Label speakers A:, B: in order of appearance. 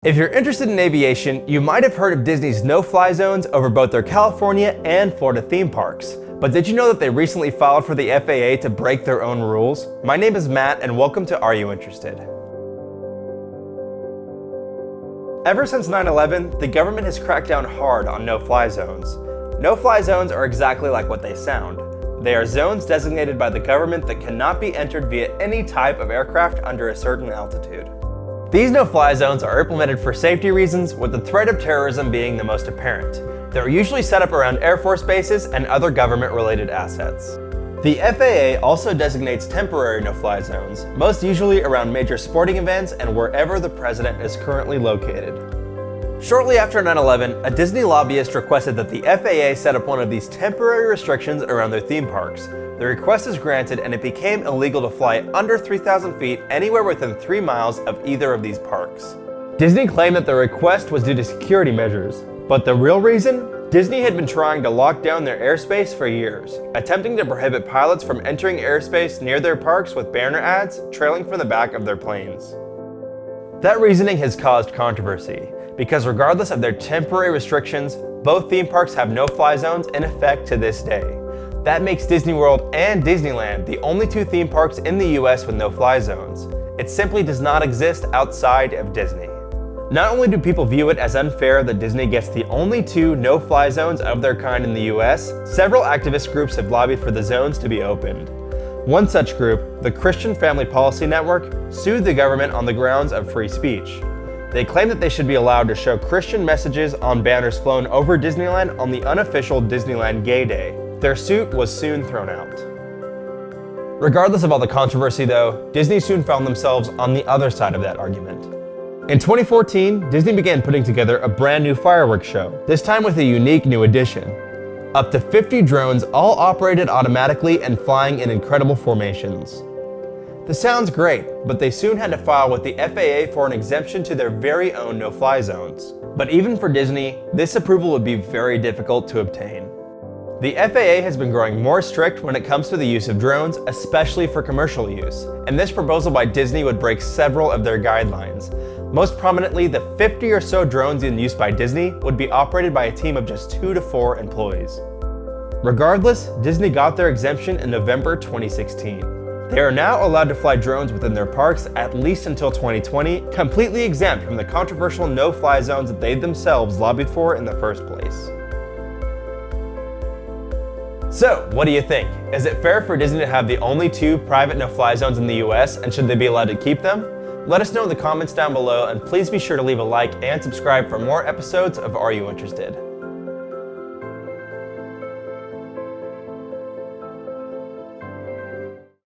A: If you're interested in aviation, you might have heard of Disney's no-fly zones over both their California and Florida theme parks. But did you know that they recently filed for the FAA to break their own rules? My name is Matt and welcome to Are You Interested? Ever since 9/11, the government has cracked down hard on no-fly zones. No-fly zones are exactly like what they sound. They are zones designated by the government that cannot be entered via any type of aircraft under a certain altitude. These no-fly zones are implemented for safety reasons, with the threat of terrorism being the most apparent. They're usually set up around Air Force bases and other government-related assets. The FAA also designates temporary no-fly zones, most usually around major sporting events and wherever the president is currently located. Shortly after 9/11, a Disney lobbyist requested that the FAA set up one of these temporary restrictions around their theme parks. The request is granted and it became illegal to fly under 3,000 feet anywhere within 3 miles of either of these parks. Disney claimed that the request was due to security measures, but the real reason? Disney had been trying to lock down their airspace for years, attempting to prohibit pilots from entering airspace near their parks with banner ads trailing from the back of their planes. That reasoning has caused controversy, because regardless of their temporary restrictions, both theme parks have no-fly zones in effect to this day. That makes Disney World and Disneyland the only two theme parks in the US with no-fly zones. It simply does not exist outside of Disney. Not only do people view it as unfair that Disney gets the only two no-fly zones of their kind in the US, several activist groups have lobbied for the zones to be opened. One such group, the Christian Family Policy Network, sued the government on the grounds of free speech. They claim that they should be allowed to show Christian messages on banners flown over Disneyland on the unofficial Disneyland Gay Day. Their suit was soon thrown out. Regardless of all the controversy though, Disney soon found themselves on the other side of that argument. In 2014, Disney began putting together a brand new fireworks show, this time with a unique new addition. Up to 50 drones, all operated automatically and flying in incredible formations. This sounds great, but they soon had to file with the FAA for an exemption to their very own no-fly zones. But even for Disney, this approval would be very difficult to obtain. The FAA has been growing more strict when it comes to the use of drones, especially for commercial use, and this proposal by Disney would break several of their guidelines. Most prominently, the 50 or so drones in use by Disney would be operated by a team of just 2 to 4 employees. Regardless, Disney got their exemption in November 2016. They are now allowed to fly drones within their parks at least until 2020, completely exempt from the controversial no-fly zones that they themselves lobbied for in the first place. So, what do you think? Is it fair for Disney to have the only two private no-fly zones in the US, and should they be allowed to keep them? Let us know in the comments down below, and please be sure to leave a like and subscribe for more episodes of Are You Interested?